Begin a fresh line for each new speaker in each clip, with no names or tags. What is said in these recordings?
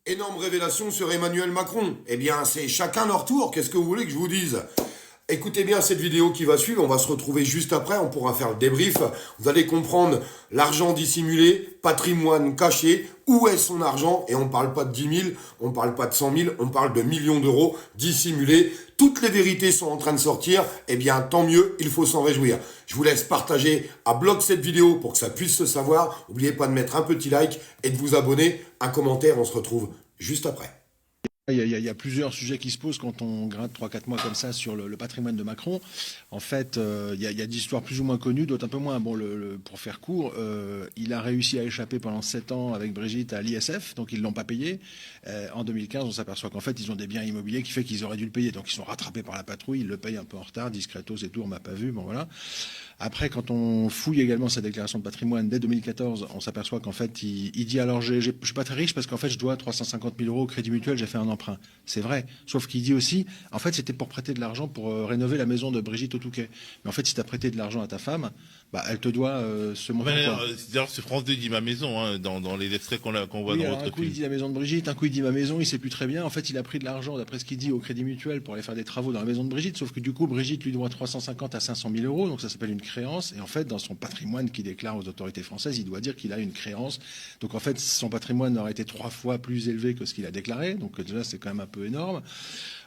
Énorme révélation sur Emmanuel Macron. Eh bien, c'est chacun leur tour. Qu'est-ce que vous voulez que je vous dise? Écoutez bien cette vidéo qui va suivre. On va se retrouver juste après. On pourra faire le débrief. Vous allez comprendre l'argent dissimulé, patrimoine caché. Où est son argent? Et on parle pas de 10 000, on parle pas de 100 000, on parle de millions d'euros dissimulés. Toutes les vérités sont en train de sortir. Eh bien, tant mieux. Il faut s'en réjouir. Je vous laisse partager à bloc cette vidéo pour que ça puisse se savoir. N'oubliez pas de mettre un petit like et de vous abonner. Un commentaire. On se retrouve juste après.
Il y a plusieurs sujets qui se posent quand on gratte 3-4 mois comme ça sur le patrimoine de Macron. En fait, il y a des histoires plus ou moins connues, d'autres un peu moins. Bon, pour faire court, il a réussi à échapper pendant 7 ans avec Brigitte à l'ISF, donc ils ne l'ont pas payé. En 2015, on s'aperçoit qu'en fait, ils ont des biens immobiliers qui fait qu'ils auraient dû le payer. Donc ils sont rattrapés par la patrouille, ils le payent un peu en retard, discretos et tout, on m'a pas vu, bon voilà. Après, quand on fouille également sa déclaration de patrimoine dès 2014, on s'aperçoit qu'en fait, il dit alors je suis pas très riche parce qu'en fait je dois 350 000 euros au Crédit Mutuel, j'ai fait un emprunt. C'est vrai, sauf qu'il dit aussi, en fait c'était pour prêter de l'argent pour rénover la maison de Brigitte au Touquet. Mais en fait, si tu as prêté de l'argent à ta femme, bah elle te doit ce montant.
D'ailleurs, c'est France 2 dit ma maison, hein, dans les extraits qu'on voit
oui,
dans
alors
votre
un coup il dit la maison de Brigitte, un coup il dit ma maison, il sait plus très bien. En fait, il a pris de l'argent, d'après ce qu'il dit, au Crédit Mutuel pour aller faire des travaux dans la maison de Brigitte, sauf que du coup, Brigitte lui doit 350 à 500 000 euros, donc ça s'appelle une créance. Et en fait, dans son patrimoine qu'il déclare aux autorités françaises, il doit dire qu'il a une créance. Donc en fait, son patrimoine aurait été 3 fois plus élevé que ce qu'il a déclaré. Donc déjà, c'est quand même un peu énorme.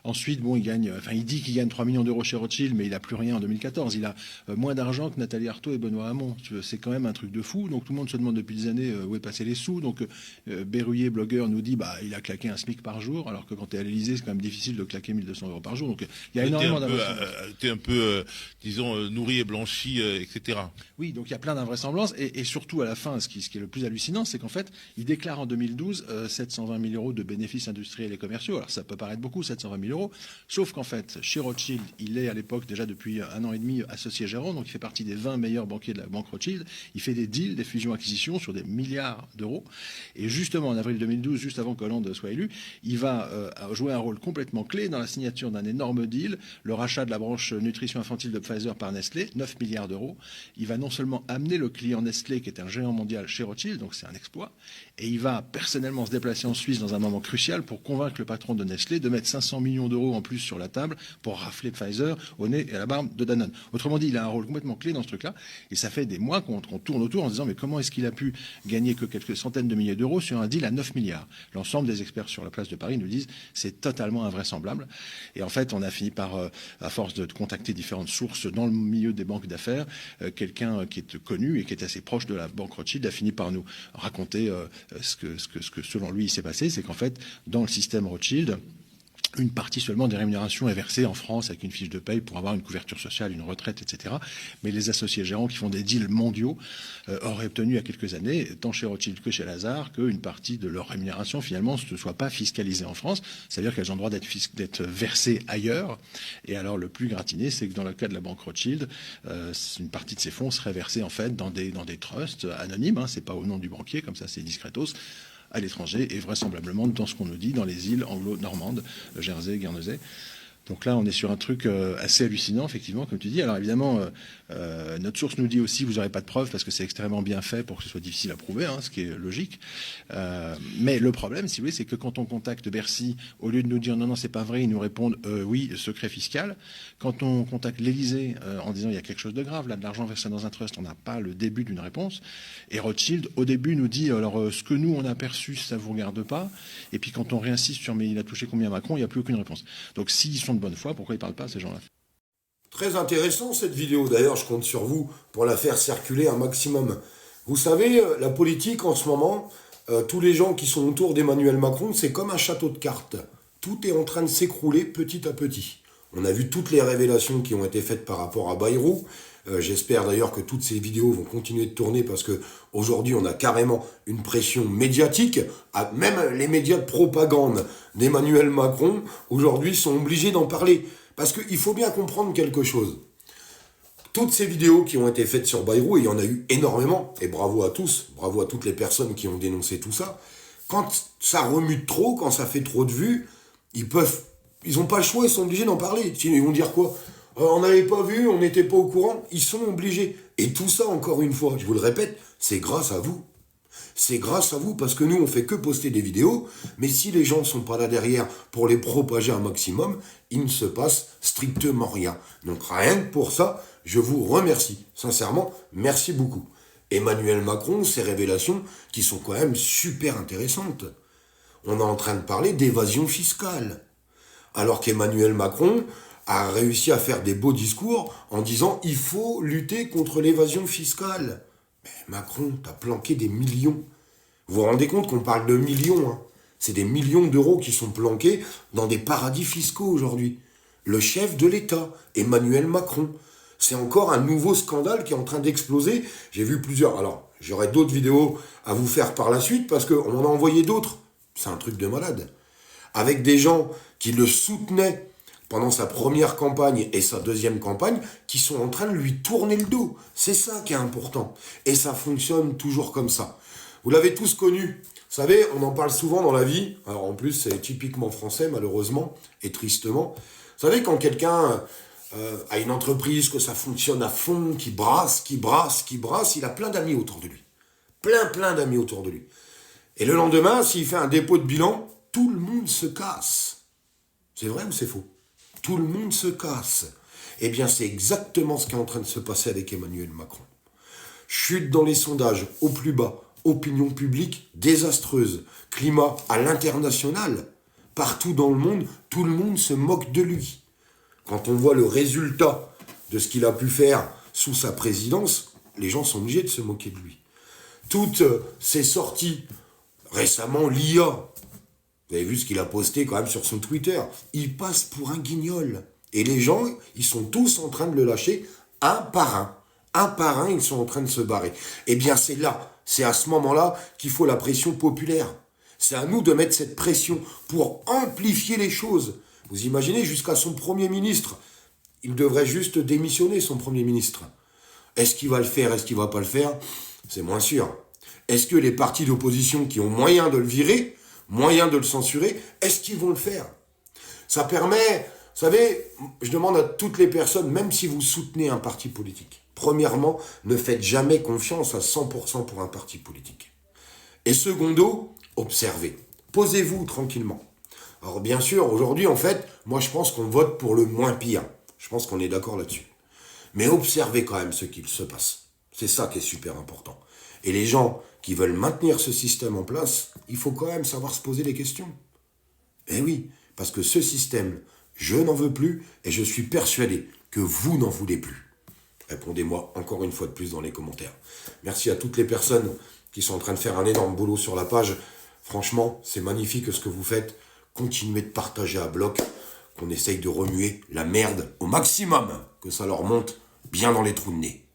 Ensuite, bon, il dit qu'il gagne 3 millions d'euros chez Rothschild, mais il a plus rien en 2014. Il a moins d'argent que Nathalie Arthaud et Benoît Hamon. C'est quand même un truc de fou. Donc tout le monde se demande depuis des années où est passé les sous. Donc Berruyer, blogueur, nous dit il a claqué un SMIC par jour, alors que quand tu es à l'Élysée, c'est quand même difficile de claquer 1 200 euros par jour. Donc il y a énormément d'invraisemblances.
Tu es un peu, disons, nourri et blanchi, etc.
Oui, donc il y a plein d'invraisemblances. Et surtout, à la fin, ce qui est le plus hallucinant, c'est qu'en fait, il déclare en 2012 720 000 euros de bénéfices industriels et commerciaux. Alors ça peut paraître beaucoup, 720 000 euros. Sauf qu'en fait, chez Rothschild, il est à l'époque déjà depuis 1 an et demi associé gérant, donc il fait partie des 20 meilleurs banquiers de la banque Rothschild. Il fait des deals, des fusions-acquisitions sur des milliards d'euros. Et justement, en avril 2012, juste avant que Hollande soit élu, il va jouer un rôle complètement clé dans la signature d'un énorme deal, le rachat de la branche nutrition infantile de Pfizer par Nestlé, 9 milliards d'euros. Il va non seulement amener le client Nestlé, qui est un géant mondial, chez Rothschild, donc c'est un exploit, et il va personnellement se déplacer en Suisse dans un moment crucial pour convaincre le patron de Nestlé de mettre 500 millions d'euros en plus sur la table pour rafler Pfizer au nez et à la barbe de Danone. Autrement dit, il a un rôle complètement clé dans ce truc-là, et ça fait des mois qu'on tourne autour en se disant mais comment est-ce qu'il a pu gagner que quelques centaines de milliers d'euros sur un deal à 9 milliards? L'ensemble des experts sur la place de Paris nous disent c'est totalement invraisemblable. Et en fait, on a fini par, à force de contacter différentes sources dans le milieu des banques d'affaires, quelqu'un qui est connu et qui est assez proche de la banque Rothschild a fini par nous raconter ce que selon lui il s'est passé, c'est qu'en fait, dans le système Rothschild, une partie seulement des rémunérations est versée en France avec une fiche de paye pour avoir une couverture sociale, une retraite, etc. Mais les associés gérants qui font des deals mondiaux auraient obtenu il y a quelques années, tant chez Rothschild que chez Lazare, qu'une partie de leur rémunération finalement ne soit pas fiscalisée en France. C'est-à-dire qu'elles ont le droit d'être versées ailleurs. Et alors le plus gratiné, c'est que dans le cas de la banque Rothschild, une partie de ces fonds serait versée en fait dans des trusts anonymes. Hein, c'est pas au nom du banquier, comme ça c'est discretos, à l'étranger et vraisemblablement dans ce qu'on nous dit dans les îles anglo-normandes, Jersey, Guernesey. Donc là, on est sur un truc assez hallucinant, effectivement, comme tu dis. Alors évidemment, notre source nous dit aussi vous n'aurez pas de preuves parce que c'est extrêmement bien fait pour que ce soit difficile à prouver, hein, ce qui est logique. Mais le problème, si vous voulez, c'est que quand on contacte Bercy, au lieu de nous dire non, c'est pas vrai, ils nous répondent oui, secret fiscal. Quand on contacte l'Élysée en disant il y a quelque chose de grave, là, de l'argent versé dans un trust, on n'a pas le début d'une réponse. Et Rothschild, au début, nous dit alors ce que nous on a perçu, ça vous regarde pas. Et puis quand on réinsiste sur mais il a touché combien Macron, il n'y a plus aucune réponse. Donc s'ils sont de bonne foi, pourquoi ils ne parlent pas à ces gens-là?
Très intéressant cette vidéo. D'ailleurs, je compte sur vous pour la faire circuler un maximum. Vous savez, la politique en ce moment, tous les gens qui sont autour d'Emmanuel Macron, c'est comme un château de cartes. Tout est en train de s'écrouler petit à petit. On a vu toutes les révélations qui ont été faites par rapport à Bayrou. J'espère d'ailleurs que toutes ces vidéos vont continuer de tourner parce que aujourd'hui on a carrément une pression médiatique. Même les médias de propagande d'Emmanuel Macron aujourd'hui sont obligés d'en parler. Parce qu'il faut bien comprendre quelque chose. Toutes ces vidéos qui ont été faites sur Bayrou, et il y en a eu énormément, et bravo à tous, bravo à toutes les personnes qui ont dénoncé tout ça, quand ça remue trop, quand ça fait trop de vues, ils n'ont pas le choix, ils sont obligés d'en parler. Sinon, ils vont dire quoi? On n'avait pas vu, on n'était pas au courant, ils sont obligés. Et tout ça, encore une fois, je vous le répète, c'est grâce à vous. c'est grâce à vous, parce que nous, on fait que poster des vidéos, mais si les gens ne sont pas là derrière pour les propager un maximum, il ne se passe strictement rien. Donc rien que pour ça, je vous remercie. Sincèrement, merci beaucoup. Emmanuel Macron, ses révélations qui sont quand même super intéressantes. On est en train de parler d'évasion fiscale. Alors qu'Emmanuel Macron a réussi à faire des beaux discours en disant « il faut lutter contre l'évasion fiscale ». Mais Macron, t'as planqué des millions. Vous vous rendez compte qu'on parle de millions, hein. C'est des millions d'euros qui sont planqués dans des paradis fiscaux aujourd'hui. Le chef de l'État, Emmanuel Macron. C'est encore un nouveau scandale qui est en train d'exploser. J'ai vu plusieurs. Alors, j'aurai d'autres vidéos à vous faire par la suite parce qu'on m'en a envoyé d'autres. C'est un truc de malade. Avec des gens qui le soutenaient pendant sa première campagne et sa deuxième campagne, qui sont en train de lui tourner le dos. C'est ça qui est important. Et ça fonctionne toujours comme ça. Vous l'avez tous connu. Vous savez, on en parle souvent dans la vie. Alors en plus, c'est typiquement français, malheureusement, et tristement. Vous savez, quand quelqu'un a une entreprise, que ça fonctionne à fond, qui brasse, il a plein d'amis autour de lui. Plein d'amis autour de lui. Et le lendemain, s'il fait un dépôt de bilan, tout le monde se casse. C'est vrai ou c'est faux? Tout le monde se casse. Eh bien, c'est exactement ce qui est en train de se passer avec Emmanuel Macron. Chute dans les sondages, au plus bas. Opinion publique désastreuse. Climat à l'international. Partout dans le monde, tout le monde se moque de lui. Quand on voit le résultat de ce qu'il a pu faire sous sa présidence, les gens sont obligés de se moquer de lui. Toutes ces sorties, récemment l'IA, vous avez vu ce qu'il a posté quand même sur son Twitter, il passe pour un guignol. Et les gens, ils sont tous en train de le lâcher un par un. Un par un, ils sont en train de se barrer. Eh bien, c'est là, c'est à ce moment-là qu'il faut la pression populaire. C'est à nous de mettre cette pression pour amplifier les choses. Vous imaginez, jusqu'à son Premier ministre, il devrait juste démissionner, son Premier ministre. Est-ce qu'il va le faire, est-ce qu'il va pas le faire? C'est moins sûr. Est-ce que les partis d'opposition qui ont moyen de le virer, moyen de le censurer, est-ce qu'ils vont le faire? Ça permet, vous savez, je demande à toutes les personnes, même si vous soutenez un parti politique, premièrement, ne faites jamais confiance à 100% pour un parti politique. Et secondo, observez. Posez-vous tranquillement. Alors bien sûr, aujourd'hui, en fait, moi je pense qu'on vote pour le moins pire. Je pense qu'on est d'accord là-dessus. Mais observez quand même ce qu'il se passe. C'est ça qui est super important. Et les gens qui veulent maintenir ce système en place, il faut quand même savoir se poser des questions. Eh oui, parce que ce système, je n'en veux plus et je suis persuadé que vous n'en voulez plus. Répondez-moi encore une fois de plus dans les commentaires. Merci à toutes les personnes qui sont en train de faire un énorme boulot sur la page. Franchement, c'est magnifique ce que vous faites. Continuez de partager à bloc, qu'on essaye de remuer la merde au maximum, que ça leur monte bien dans les trous de nez.